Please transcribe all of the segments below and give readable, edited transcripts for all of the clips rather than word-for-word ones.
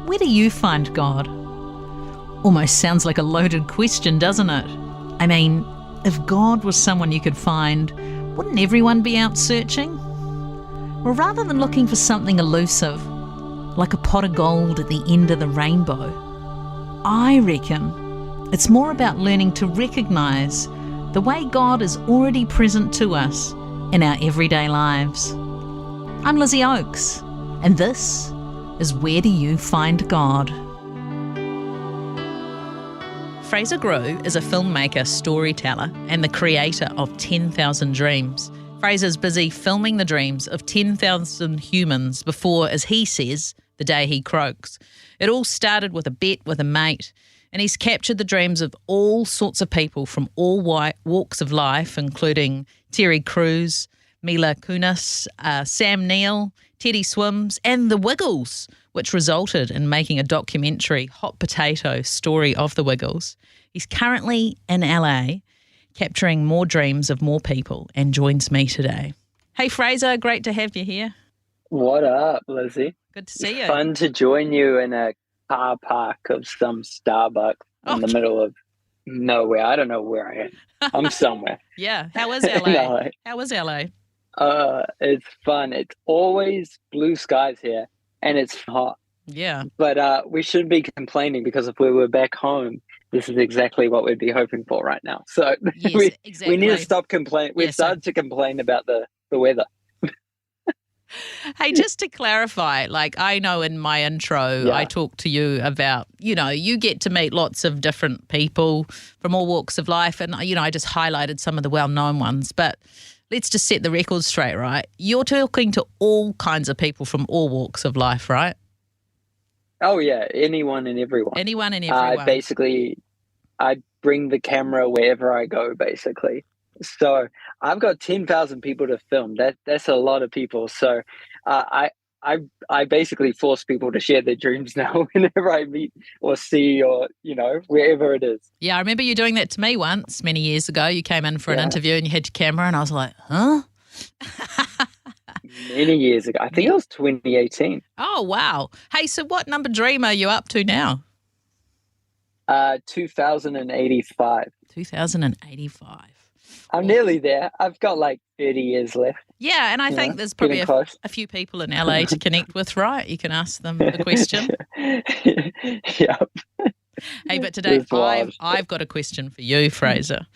Where do you find God? Almost sounds like a loaded question, doesn't it? I mean, if God was someone you could find, wouldn't everyone be out searching? Well, rather than looking for something elusive, like a pot of gold at the end of the rainbow, I reckon it's more about learning to recognise the way God is already present to us in our everyday lives. I'm Lizzie Oakes, and this is Where Do You Find God? Fraser Grut is a filmmaker, storyteller, and the creator of 10,000 Dreams. Fraser's busy filming the dreams of 10,000 humans before, as he says, the day he croaks. It all started with a bet with a mate, and he's captured the dreams of all sorts of people from all walks of life, including Terry Crews, Mila Kunis, Sam Neill, Teddy Swims, and the Wiggles, which resulted in making a documentary, Hot Potato, Story of the Wiggles. He's currently in LA, capturing more dreams of more people, and joins me today. Hey, Fraser, great to have you here. What up, Lizzie? Good to see you. Fun to join you in a car park of some Starbucks in the middle of nowhere. I don't know where I am. I'm somewhere. Yeah. How is LA? How is LA? It's fun. It's always blue skies here, and it's hot. Yeah. But we shouldn't be complaining, because if we were back home, this is exactly what we'd be hoping for right now. So yes, exactly. We need to stop complaining. We've started to complain about the weather. Hey, just to clarify, like I know in my intro, I talked to you about, you get to meet lots of different people from all walks of life. And, I just highlighted some of the well-known ones. But let's just set the record straight, right? You're talking to all kinds of people from all walks of life, right? Oh, yeah. Anyone and everyone. Anyone and everyone. I bring the camera wherever I go, basically. So I've got 10,000 people to film. That's a lot of people. So I basically force people to share their dreams now whenever I meet or see or, wherever it is. Yeah, I remember you doing that to me once many years ago. You came in for an interview and you had your camera and I was like, huh? Many years ago. I think it was 2018. Oh, wow. Hey, so what number dream are you up to now? 2085. 2085. I'm nearly there. I've got like 30 years left. Yeah, and I think there's probably a few people in LA to connect with, right? You can ask them the question. Yep. Hey, but today I've got a question for you, Fraser.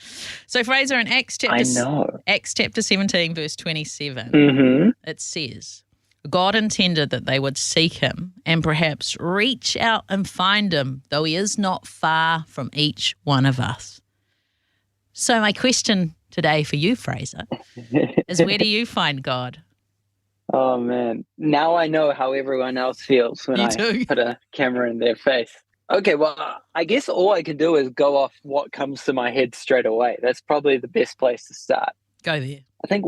So, Fraser, in Acts chapter 17, verse 27, it says, God intended that they would seek him and perhaps reach out and find him, though he is not far from each one of us. So my question today for you, Fraser, is where do you find God? Oh, man. Now I know how everyone else feels when I put a camera in their face. Okay, well, I guess all I can do is go off what comes to my head straight away. That's probably the best place to start. Go there. I think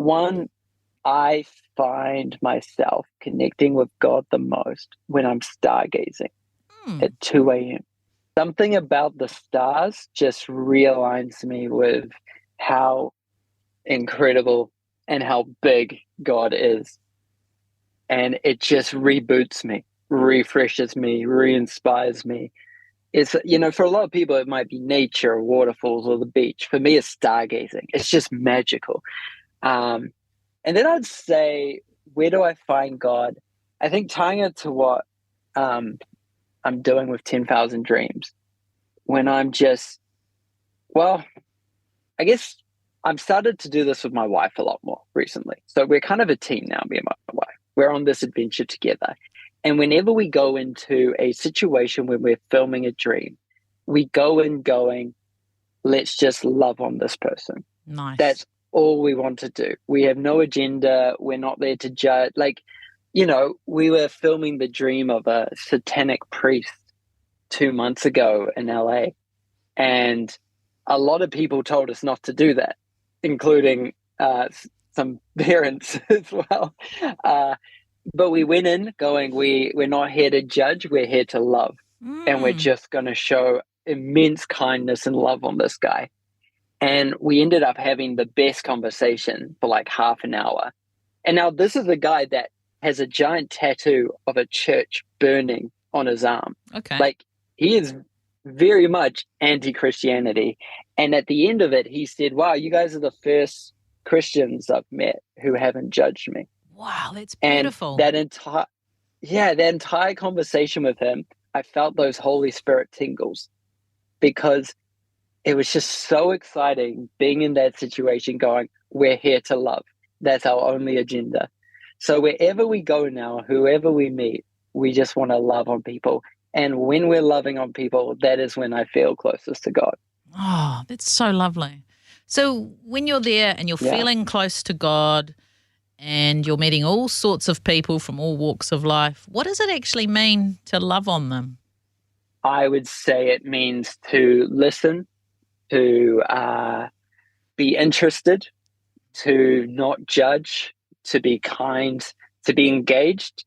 I find myself connecting with God the most when I'm stargazing at 2 a.m. Something about the stars just realigns me with how incredible and how big God is. And it just reboots me, refreshes me, re-inspires me. It's, for a lot of people, it might be nature, or waterfalls, or the beach. For me, it's stargazing. It's just magical. And then I'd say, where do I find God? I think tying it to what I'm doing with 10,000 Dreams, when I'm just, I guess I've started to do this with my wife a lot more recently. So we're kind of a team now, me and my wife. We're on this adventure together. And whenever we go into a situation where we're filming a dream, we go in going, let's just love on this person. Nice. That's all we want to do. We have no agenda. We're not there to judge. We were filming the dream of a satanic priest 2 months ago in LA. And a lot of people told us not to do that, including some parents as well. But we went in going, we're not here to judge. We're here to love. And we're just going to show immense kindness and love on this guy. And we ended up having the best conversation for like half an hour. And now this is a guy that has a giant tattoo of a church burning on his arm. Okay. Like, he is very much anti-Christianity. And at the end of it, he said, wow, you guys are the first Christians I've met who haven't judged me. Wow, that's And beautiful. that entire conversation with him, I felt those Holy Spirit tingles, because it was just so exciting being in that situation going, we're here to love. That's our only agenda. So wherever we go now, whoever we meet, we just want to love on people. And when we're loving on people, that is when I feel closest to God. Oh, that's so lovely. So when you're there and you're feeling close to God and you're meeting all sorts of people from all walks of life, what does it actually mean to love on them? I would say it means to listen, to be interested, to not judge, to be kind, to be engaged.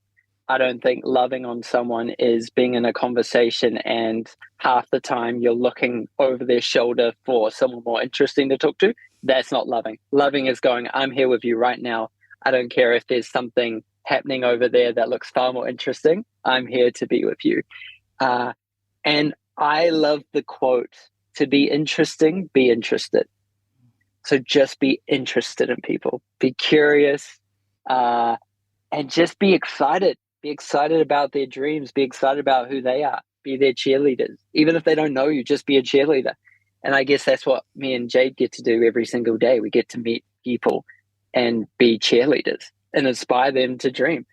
I don't think loving on someone is being in a conversation and half the time you're looking over their shoulder for someone more interesting to talk to. That's not loving. Loving is going, I'm here with you right now. I don't care if there's something happening over there that looks far more interesting. I'm here to be with you. And I love the quote, to be interesting, be interested. So just be interested in people, be curious, and just be excited. Be excited about their dreams, be excited about who they are, be their cheerleaders. Even if they don't know you, just be a cheerleader. And I guess that's what me and Jade get to do every single day. We get to meet people and be cheerleaders and inspire them to dream.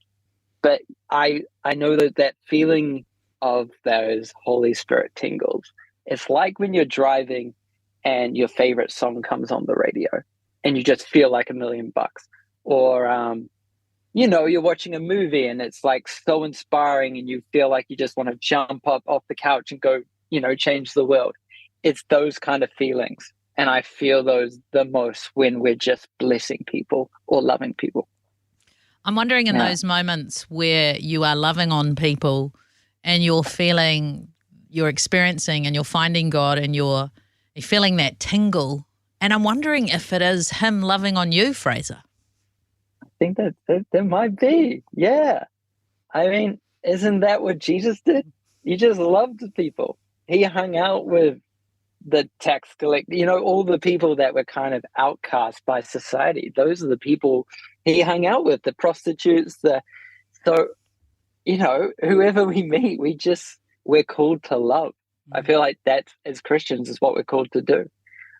But I know that feeling of those Holy Spirit tingles, it's like when you're driving and your favorite song comes on the radio and you just feel like $1,000,000. Or, you're watching a movie and it's like so inspiring and you feel like you just want to jump up off the couch and go, change the world. It's those kind of feelings. And I feel those the most when we're just blessing people or loving people. I'm wondering in those moments where you are loving on people and you're experiencing and you're finding God and you're feeling that tingle. And I'm wondering if it is him loving on you, Fraser. I think that might be. Yeah. I mean, isn't that what Jesus did? He just loved people. He hung out with the tax collector, all the people that were kind of outcast by society. Those are the people he hung out with, the prostitutes, whoever we meet, we're called to love. I feel like that as Christians is what we're called to do.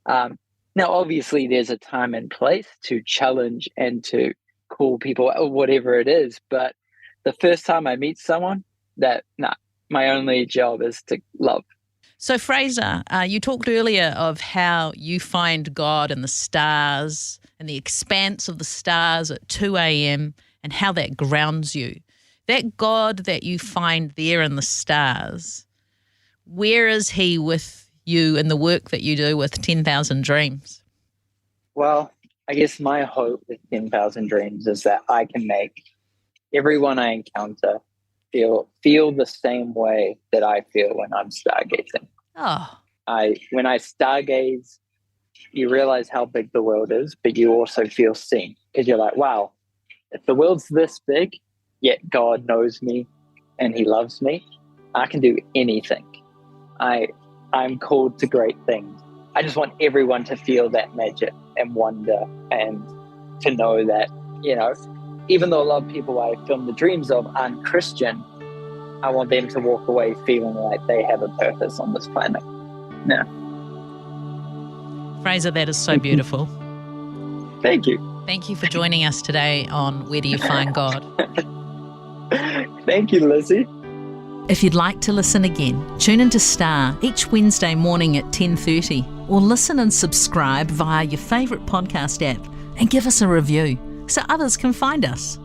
Now, obviously, there's a time and place to challenge and to call people or whatever it is. But the first time I meet someone, my only job is to love. So, Fraser, you talked earlier of how you find God in the stars and the expanse of the stars at 2 a.m. and how that grounds you. That God that you find there in the stars, where is he with you in the work that you do with 10,000 Dreams? Well, I guess my hope with 10,000 Dreams is that I can make everyone I encounter feel the same way that I feel when I'm stargazing. Oh. When I stargaze, you realize how big the world is, but you also feel seen because you're like, wow, if the world's this big, yet God knows me and he loves me, I can do anything. I'm called to great things. I just want everyone to feel that magic and wonder and to know that, even though a lot of people I film the dreams of aren't Christian, I want them to walk away feeling like they have a purpose on this planet. Yeah. Fraser, that is so beautiful. Thank you. Thank you for joining us today on Where Do You Find God? Thank you, Lizzie. If you'd like to listen again, tune into Star each Wednesday morning at 10:30 or listen and subscribe via your favourite podcast app and give us a review so others can find us.